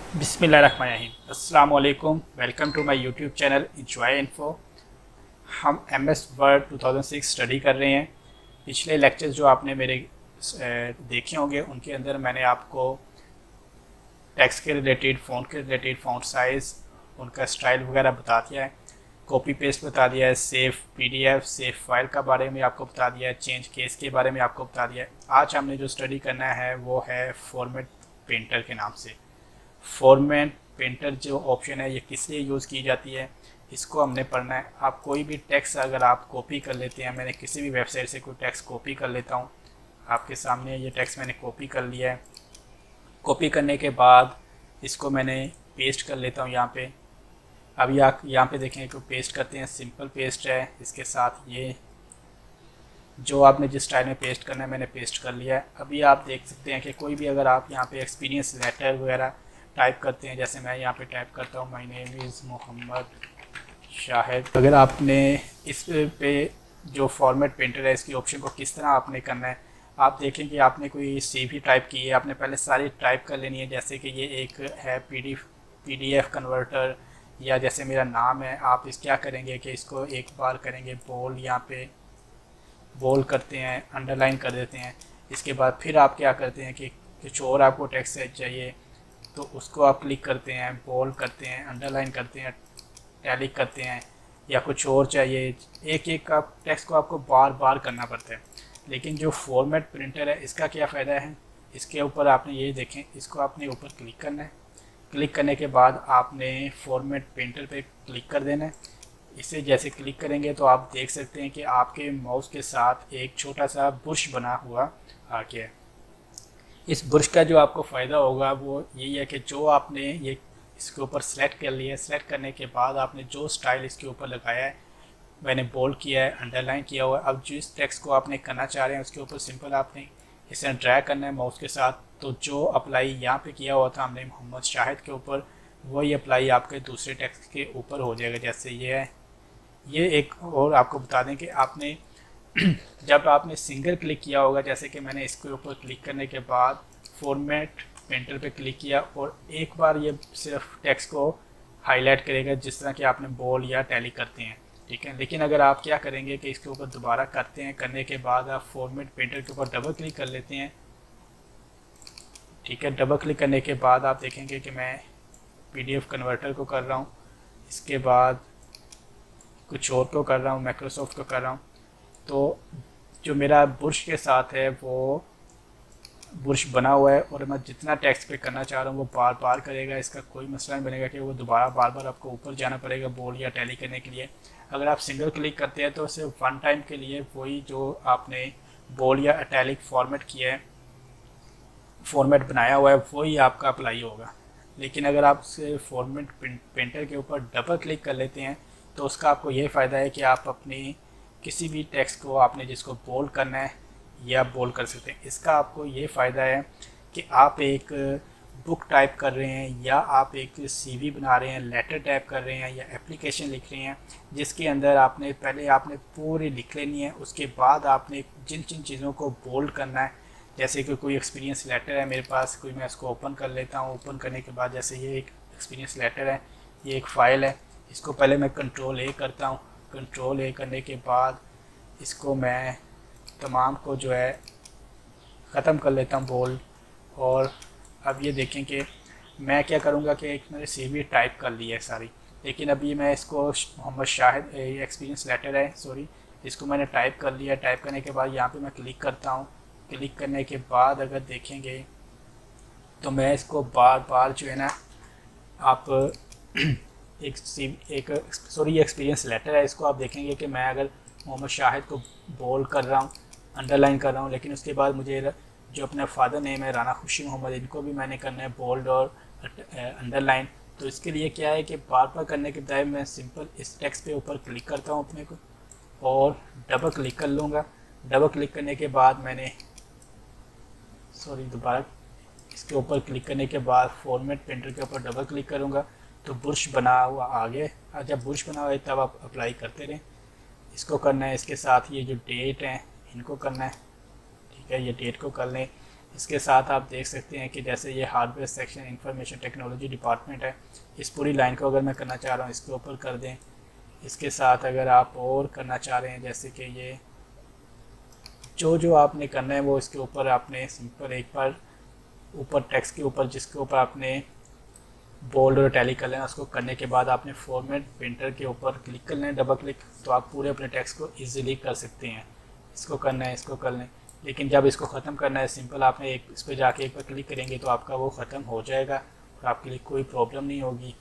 बिस्मिल्लाहिर्रहमानिर्रहीम। अस्सलाम वालेकुम। Welcome to my YouTube channel enjoy info. हम MS वर्ड 2006 स्टडी कर रहे हैं। पिछले लेक्चर्स जो आपने मेरे देखे होंगे उनके अंदर मैंने आपको टेक्स्ट के रिलेटेड, फ़ॉन्ट के रिलेटेड, फ़ॉन्ट साइज़, उनका स्टाइल वगैरह बता दिया है, कॉपी पेस्ट बता दिया है, सेव PDF, सेव फाइल का बारे में आपको बता दिया है, चेंज केस के बारे में आपको बता दिया है। आज हमने जो स्टडी करना है वो है फॉर्मेट पेंटर के नाम से। फॉर्मेट पेंटर जो ऑप्शन है ये किस लिए यूज़ की जाती है, इसको हमने पढ़ना है। आप कोई भी टेक्स्ट अगर आप कॉपी कर लेते हैं, मैंने किसी भी वेबसाइट से कोई टेक्स्ट कॉपी कर लेता हूँ, आपके सामने ये टेक्स्ट मैंने कॉपी कर लिया है। कॉपी करने के बाद इसको मैंने पेस्ट कर लेता हूँ यहाँ पे। अब यहाँ पे देखें कि पेस्ट करते हैं, सिंपल पेस्ट है। इसके साथ ये जो आपने जिस स्टाइल में पेस्ट करना है मैंने पेस्ट कर लिया है। अभी आप देख सकते हैं कि कोई भी अगर आप यहाँ पे एक्सपीरियंस लेटर वगैरह टाइप करते हैं, जैसे मैं यहाँ पे टाइप करता हूँ my name is Mohammad Shahid. अगर आपने इस पे जो फॉर्मेट पेंटर है इसकी ऑप्शन को किस तरह आपने करना है, आप देखें कि आपने कोई CV टाइप की है, आपने पहले सारी टाइप कर लेनी है। जैसे कि ये एक है PDF कन्वर्टर, या जैसे मेरा नाम है, आप इस क्या करेंगे कि इसको एक बार करेंगे बोल्ड, यहाँ पे बोल्ड करते हैं, अंडरलाइन कर देते हैं। इसके बाद फिर आप क्या करते हैं कि कुछ और आपको टेक्स्ट चाहिए तो उसको आप क्लिक करते हैं, बोल्ड करते हैं, अंडरलाइन करते हैं, टैलिक करते हैं, या कुछ और चाहिए। एक एक का टेक्स्ट को आपको बार बार करना पड़ता है। लेकिन जो फॉर्मेट प्रिंटर है इसका क्या फ़ायदा है, इसके ऊपर आपने ये देखें, इसको आपने ऊपर क्लिक करना है। क्लिक करने के बाद आपने फॉर्मेट पेंटर पे क्लिक कर देना है। इसे जैसे क्लिक करेंगे तो आप देख सकते हैं कि आपके माउस के साथ एक छोटा सा बुश बना हुआ आ गया है। इस बुश का जो आपको फ़ायदा होगा वो यही है कि जो आपने ये इसके ऊपर सेलेक्ट कर लिया है, सेलेक्ट करने के बाद आपने जो स्टाइल इसके ऊपर लगाया है, मैंने बोल्ड किया है, अंडरलाइन किया हुआ है। अब जिस टेक्स्ट को आपने करना चाह रहे हैं उसके ऊपर सिंपल आपने इसे ड्रैग करना है माउस के साथ। तो जो अप्लाई यहाँ पे किया हुआ था हमने मोहम्मद शाहिद के ऊपर, वही अप्लाई आपके दूसरे टेक्स्ट के ऊपर हो जाएगा। जैसे ये है। ये एक और आपको बता दें कि आपने जब आपने सिंगल क्लिक किया होगा, जैसे कि मैंने इसके ऊपर क्लिक करने के बाद फॉर्मेट पेंटर पे क्लिक किया और एक बार ये सिर्फ टेक्स्ट को हाईलाइट करेगा जिस तरह कि आपने बोल्ड या टैली करते हैं, ठीक है। लेकिन अगर आप क्या करेंगे कि इसके ऊपर दोबारा करते हैं, करने के बाद आप फॉर्मेट पेंटर के ऊपर डबल क्लिक कर लेते हैं, ठीक है। डबल क्लिक करने के बाद आप देखेंगे कि मैं PDF कन्वर्टर को कर रहा हूँ, इसके बाद कुछ और को कर रहा हूँ, माइक्रोसॉफ्ट को कर रहा हूँ। तो जो मेरा बुर्श के साथ है वो बुर्श बना हुआ है और मैं जितना टेक्स्ट पे करना चाह रहा हूँ वो बार बार करेगा। इसका कोई मसला नहीं बनेगा कि वो दोबारा बार बार आपको ऊपर जाना पड़ेगा बोल्ड या टैली करने के लिए। अगर आप सिंगल क्लिक करते हैं तो सिर्फ वन टाइम के लिए वही जो आपने बोल्ड या टैलिक फॉर्मेट किया है, फॉर्मेट बनाया हुआ है, वही आपका अप्लाई होगा। लेकिन अगर आप फॉर्मेट पेंटर के ऊपर डबल क्लिक कर लेते हैं तो उसका आपको ये फ़ायदा है कि आप अपनी किसी भी टेक्स्ट को आपने जिसको बोल्ड करना है या बोल्ड कर सकते हैं। इसका आपको ये फ़ायदा है कि आप एक बुक टाइप कर रहे हैं, या आप एक CV बना रहे हैं, लेटर टाइप कर रहे हैं, या एप्लीकेशन लिख रहे हैं जिसके अंदर आपने पहले आपने पूरी लिख लेनी है। उसके बाद आपने जिन जिन चीज़ों को बोल्ड करना है, जैसे कि कोई एक्सपीरियंस लेटर है मेरे पास, कोई मैं इसको ओपन कर लेता हूँ। ओपन करने के बाद जैसे ये एक एक्सपीरियंस लेटर है, ये एक फ़ाइल है, इसको पहले मैं Ctrl+A करता हूँ। Ctrl+A करने के बाद इसको मैं तमाम को जो है ख़त्म कर लेता हूँ बोल्ड। और अब ये देखें कि मैं क्या करूँगा कि एक मैंने CV टाइप कर ली है सारी, लेकिन अभी मैं इसको मोहम्मद शाहिद एक्सपीरियंस लेटर है, सॉरी, इसको मैंने टाइप कर लिया। टाइप करने के बाद यहाँ पे मैं क्लिक करता हूँ। क्लिक करने के बाद अगर देखेंगे तो मैं इसको बार बार जो है ना, आप एक सॉरी एक्सपीरियंस लेटर है, इसको आप देखेंगे कि मैं अगर मोहम्मद शाहिद को बोल्ड कर रहा हूँ, अंडरलाइन कर रहा हूँ, लेकिन उसके बाद मुझे जो अपना फादर नेम है राना खुशी मोहम्मद, इनको भी मैंने करना है बोल्ड और अंडरलाइन। तो इसके लिए क्या है कि बार बार करने के बजाय मैं सिंपल इस टेक्स्ट पे ऊपर क्लिक करता हूँ अपने को और डबल क्लिक कर लूँगा। डबल क्लिक करने के बाद मैंने सॉरी दोबारा इसके ऊपर क्लिक करने के बाद फॉर्मेट पेंटर के ऊपर डबल क्लिक करूँगा तो बुर्श बना हुआ आगे। जब बुर्श बना हुआ है तब आप अप्लाई करते रहें। इसको करना है, इसके साथ ये जो डेट है इनको करना है, ठीक है, ये डेट को कर लें। इसके साथ आप देख सकते हैं कि जैसे ये hardware section information technology department है, इस पूरी लाइन को अगर मैं करना चाह रहा हूँ इसके ऊपर कर दें। इसके साथ अगर आप और करना चाह रहे हैं जैसे कि ये जो आपने करना है वो इसके ऊपर आपने सिंपल एक बार ऊपर टेक्स्ट के ऊपर जिसके ऊपर आपने बोल्ड और टैली कर लेना, उसको करने के बाद आपने फॉर्मेट प्रिंटर के ऊपर क्लिक कर लें, डबल क्लिक, तो आप पूरे अपने टेक्स्ट को ईजिली कर सकते हैं। इसको करना है, इसको कर लें, लेकिन जब इसको ख़त्म करना है सिंपल आपने एक इस पर जाके एक बार क्लिक करेंगे तो आपका वो ख़त्म हो जाएगा और आपके लिए कोई प्रॉब्लम नहीं होगी।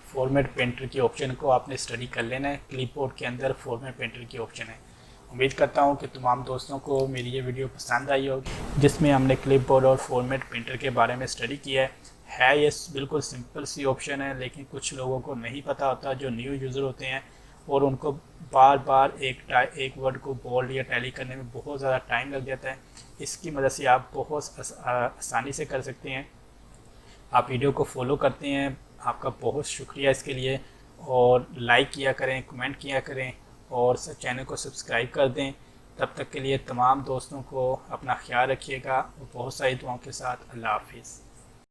फॉर्मेट प्रिंटर के ऑप्शन को आपने स्टडी कर लेना है, क्लिपबोर्ड के अंदर फॉर्मेट प्रिंटर की ऑप्शन है। उम्मीद करता हूँ कि तमाम दोस्तों को मेरी ये वीडियो पसंद आई होगी जिसमें हमने क्लिपबोर्ड और फॉर्मेट प्रिंटर के बारे में स्टडी किया है। ये बिल्कुल सिंपल सी ऑप्शन है, लेकिन कुछ लोगों को नहीं पता होता जो न्यू यूज़र होते हैं और उनको बार बार एक वर्ड को बोल्ड या टैली करने में बहुत ज़्यादा टाइम लग जाता है। इसकी मदद से आप बहुत आसानी से कर सकते हैं। आप वीडियो को फॉलो करते हैं, आपका बहुत शुक्रिया इसके लिए, और लाइक किया करें, कमेंट किया करें और चैनल को सब्सक्राइब कर दें। तब तक के लिए तमाम दोस्तों को अपना ख्याल रखिएगा और बहुत सारी दुआओं के साथ अल्लाह हाफिज़।